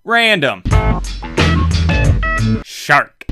Random Shark.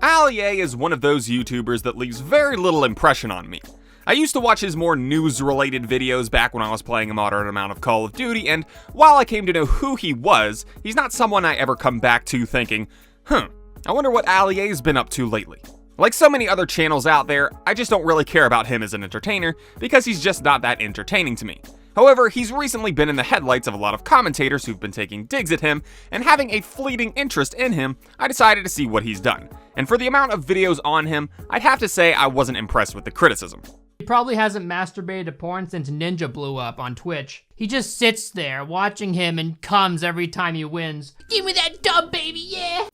Ali A is one of those YouTubers that leaves very little impression on me. I used to watch his more news-related videos back when I was playing a moderate amount of Call of Duty, and while I came to know who he was, he's not someone I ever come back to thinking, I wonder what Ali A's been up to lately. Like so many other channels out there, I just don't really care about him as an entertainer, because he's just not that entertaining to me. However, he's recently been in the headlights of a lot of commentators who've been taking digs at him, and having a fleeting interest in him, I decided to see what he's done. And for the amount of videos on him, I'd have to say I wasn't impressed with the criticism. He probably hasn't masturbated to porn since Ninja blew up on Twitch. He just sits there watching him and comes every time he wins. Give me that dub, baby, yeah!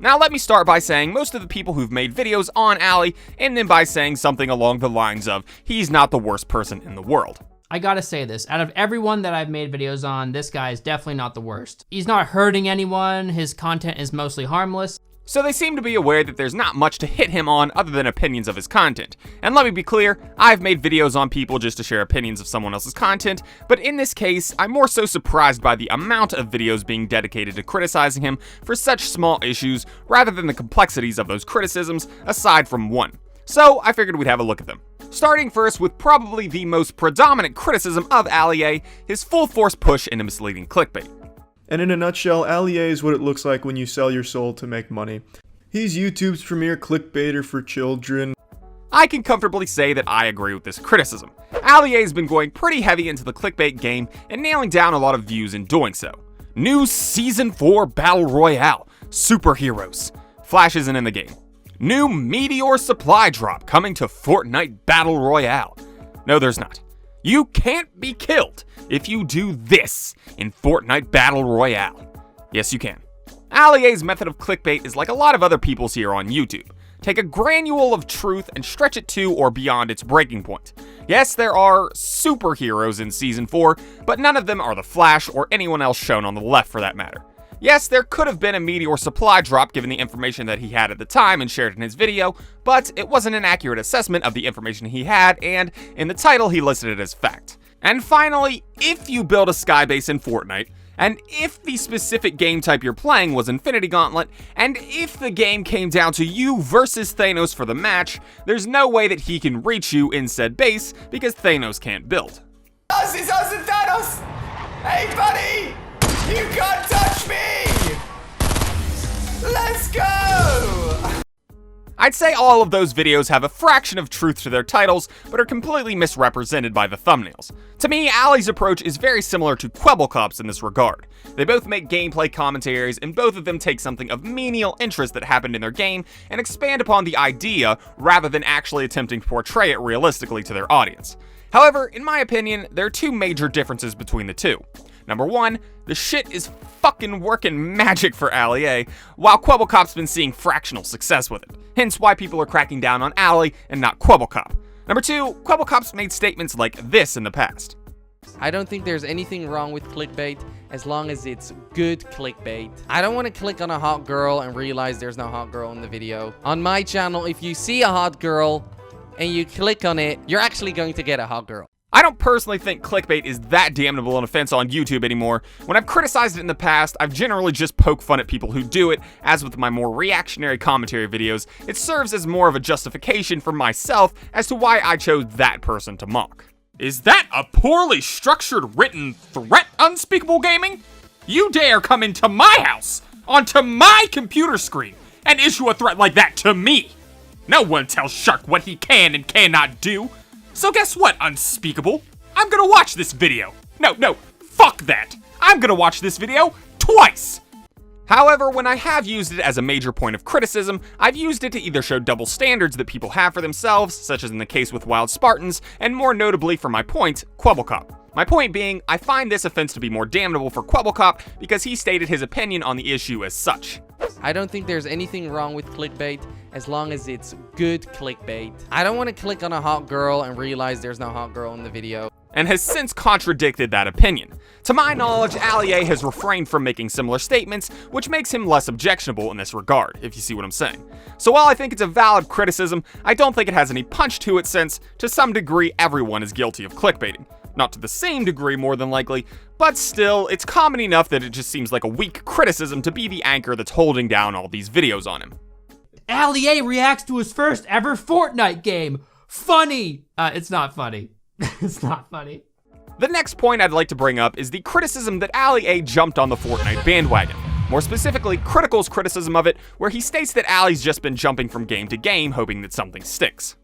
Now let me start by saying most of the people who've made videos on Ali end them by saying something along the lines of, he's not the worst person in the world. I gotta say this, out of everyone that I've made videos on, this guy is definitely not the worst. He's not hurting anyone, his content is mostly harmless. So they seem to be aware that there's not much to hit him on other than opinions of his content. And let me be clear, I've made videos on people just to share opinions of someone else's content, but in this case, I'm more so surprised by the amount of videos being dedicated to criticizing him for such small issues, rather than the complexities of those criticisms, aside from one. So I figured we'd have a look at them. Starting first with probably the most predominant criticism of Ali A, his full-force push into misleading clickbait. And in a nutshell, Ali A is what it looks like when you sell your soul to make money. He's YouTube's premier clickbaiter for children. I can comfortably say that I agree with this criticism. Ali A has been going pretty heavy into the clickbait game and nailing down a lot of views in doing so. New Season 4 Battle Royale, superheroes. Flash isn't in the game. New Meteor supply drop coming to Fortnite Battle Royale. No, there's not. You can't be killed if you do this in Fortnite Battle Royale. Yes, you can. Ali A's method of clickbait is like a lot of other people's here on YouTube. Take a granule of truth and stretch it to or beyond its breaking point. Yes, there are superheroes in Season 4, but none of them are the Flash or anyone else shown on the left for that matter. Yes, there could have been a Meteor supply drop given the information that he had at the time and shared in his video, but it wasn't an accurate assessment of the information he had, and in the title he listed it as fact. And finally, if you build a skybase in Fortnite, and if the specific game type you're playing was Infinity Gauntlet, and if the game came down to you versus Thanos for the match, there's no way that he can reach you in said base because Thanos can't build. It's us and Thanos! Hey buddy! You can't touch me! Let's go! I'd say all of those videos have a fraction of truth to their titles, but are completely misrepresented by the thumbnails. To me, Ali's approach is very similar to Kwebbelkop's in this regard. They both make gameplay commentaries, and both of them take something of menial interest that happened in their game and expand upon the idea rather than actually attempting to portray it realistically to their audience. However, in my opinion, there are two major differences between the two. Number one, the shit is fucking working magic for Ali A, while Kwebbelkop's been seeing fractional success with it. Hence why people are cracking down on Ali and not Kwebbelkop. Number two, Kwebbelkop's made statements like this in the past. I don't think there's anything wrong with clickbait as long as it's good clickbait. I don't want to click on a hot girl and realize there's no hot girl in the video. On my channel, if you see a hot girl and you click on it, you're actually going to get a hot girl. I don't personally think clickbait is that damnable an offense on YouTube anymore. When I've criticized it in the past, I've generally just poked fun at people who do it. As with my more reactionary commentary videos, it serves as more of a justification for myself as to why I chose that person to mock. Is that a poorly structured written threat, Unspeakable Gaming? You dare come into my house, onto my computer screen, and issue a threat like that to me? No one tells Shark what he can and cannot do. So guess what, Unspeakable? I'm gonna watch this video. No, fuck that. I'm gonna watch this video twice. However, when I have used it as a major point of criticism, I've used it to either show double standards that people have for themselves, such as in the case with Wild Spartans, and more notably for my point, Kwebbelkop. My point being, I find this offense to be more damnable for Kwebbelkop because he stated his opinion on the issue as such. I don't think there's anything wrong with clickbait as long as it's good clickbait. I don't want to click on a hot girl and realize there's no hot girl in the video. And has since contradicted that opinion. To my knowledge, Ali A has refrained from making similar statements, which makes him less objectionable in this regard, if you see what I'm saying. So while I think it's a valid criticism, I don't think it has any punch to it since, to some degree, everyone is guilty of clickbaiting. Not to the same degree, more than likely, but still, it's common enough that it just seems like a weak criticism to be the anchor that's holding down all these videos on him. Ali reacts to his first ever Fortnite game. Funny! It's not funny. It's not funny. The next point I'd like to bring up is the criticism that Ali jumped on the Fortnite bandwagon. More specifically, Critical's criticism of it, where he states that Ali's just been jumping from game to game, hoping that something sticks.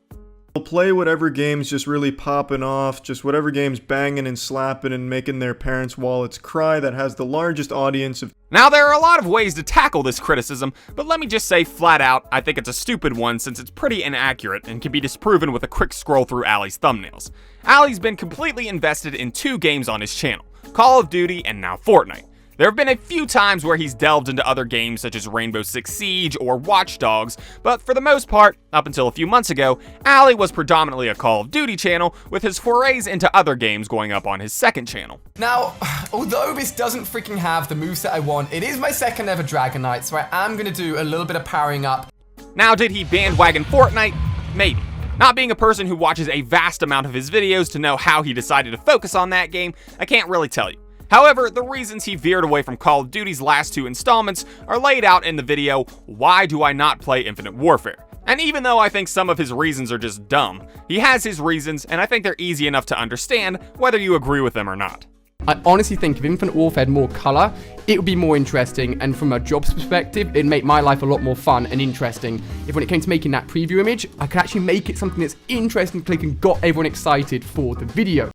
They'll play whatever game's just really popping off, just whatever game's banging and slapping and making their parents' wallets cry that has the largest audience of... Now, there are a lot of ways to tackle this criticism, but let me just say flat out, I think it's a stupid one since it's pretty inaccurate and can be disproven with a quick scroll through Ali's thumbnails. Ali's been completely invested in 2 games on his channel, Call of Duty and now Fortnite. There have been a few times where he's delved into other games such as Rainbow Six Siege or Watch Dogs, but for the most part, up until a few months ago, Ali was predominantly a Call of Duty channel, with his forays into other games going up on his second channel. Now, although this doesn't freaking have the moveset I want, it is my second ever Dragon Knight, so I am going to do a little bit of powering up. Now, did he bandwagon Fortnite? Maybe. Not being a person who watches a vast amount of his videos to know how he decided to focus on that game, I can't really tell you. However, the reasons he veered away from Call of Duty's last 2 installments are laid out in the video, Why Do I Not Play Infinite Warfare? And even though I think some of his reasons are just dumb, he has his reasons, and I think they're easy enough to understand, whether you agree with them or not. I honestly think if Infinite Warfare had more color, it would be more interesting, and from a jobs perspective, it'd make my life a lot more fun and interesting. If when it came to making that preview image, I could actually make it something that's interesting to click and got everyone excited for the video.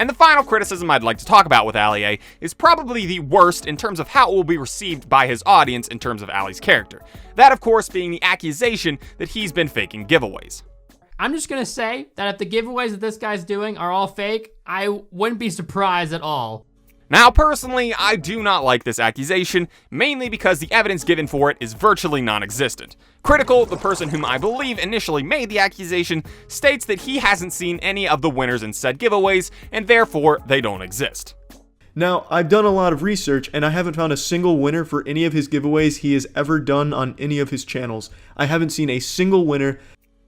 And the final criticism I'd like to talk about with Ali is probably the worst in terms of how it will be received by his audience in terms of Ali's character. That, of course, being the accusation that he's been faking giveaways. I'm just gonna say that if the giveaways that this guy's doing are all fake, I wouldn't be surprised at all. Now, personally, I do not like this accusation, mainly because the evidence given for it is virtually non-existent. Critical, the person whom I believe initially made the accusation, states that he hasn't seen any of the winners in said giveaways, and therefore, they don't exist. Now, I've done a lot of research, and I haven't found a single winner for any of his giveaways he has ever done on any of his channels. I haven't seen a single winner.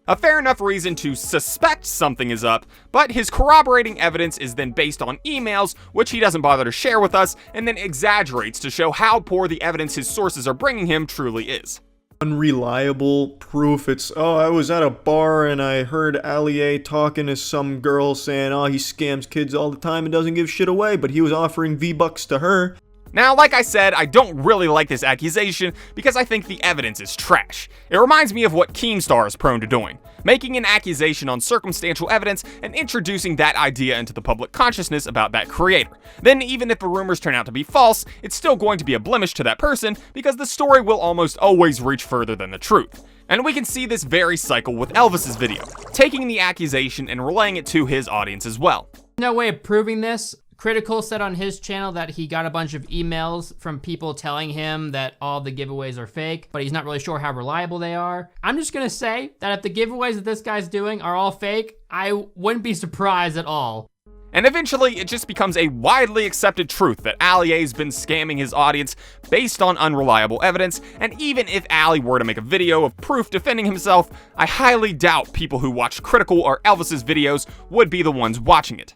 A fair enough reason to suspect something is up, but his corroborating evidence is then based on emails, which he doesn't bother to share with us, and then exaggerates to show how poor the evidence his sources are bringing him truly is. Unreliable proof. It's, oh, I was at a bar and I heard Ali talking to some girl saying, oh, he scams kids all the time and doesn't give shit away, but he was offering V-Bucks to her. Now, like I said, I don't really like this accusation because I think the evidence is trash. It reminds me of what Keemstar is prone to doing, making an accusation on circumstantial evidence and introducing that idea into the public consciousness about that creator. Then, even if the rumors turn out to be false, it's still going to be a blemish to that person because the story will almost always reach further than the truth. And we can see this very cycle with Elvis's video, taking the accusation and relaying it to his audience as well. No way of proving this. Critical said on his channel that he got a bunch of emails from people telling him that all the giveaways are fake, but he's not really sure how reliable they are. I'm just gonna say that if the giveaways that this guy's doing are all fake, I wouldn't be surprised at all. And eventually, it just becomes a widely accepted truth that Ali's been scamming his audience based on unreliable evidence, and even if Ali were to make a video of proof defending himself, I highly doubt people who watch Critical or Elvis's videos would be the ones watching it.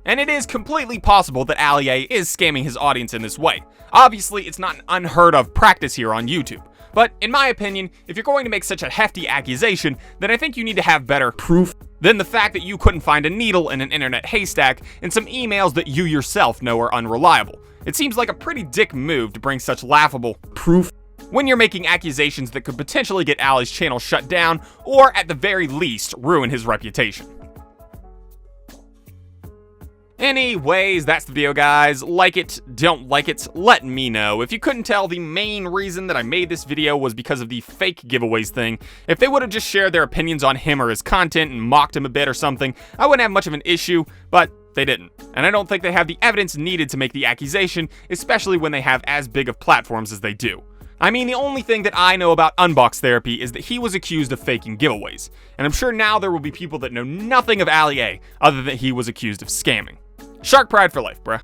And it is completely possible that Ali is scamming his audience in this way. Obviously, it's not an unheard of practice here on YouTube. But in my opinion, if you're going to make such a hefty accusation, then I think you need to have better proof than the fact that you couldn't find a needle in an internet haystack and some emails that you yourself know are unreliable. It seems like a pretty dick move to bring such laughable proof when you're making accusations that could potentially get Ali's channel shut down, or at the very least, ruin his reputation. Anyways, that's the video, guys. Like it, don't like it, let me know. If you couldn't tell, the main reason that I made this video was because of the fake giveaways thing. If they would have just shared their opinions on him or his content and mocked him a bit or something, I wouldn't have much of an issue, but they didn't. And I don't think they have the evidence needed to make the accusation, especially when they have as big of platforms as they do. I mean, the only thing that I know about Unbox Therapy is that he was accused of faking giveaways. And I'm sure now there will be people that know nothing of Ali other than he was accused of scamming. Shark pride for life, bruh.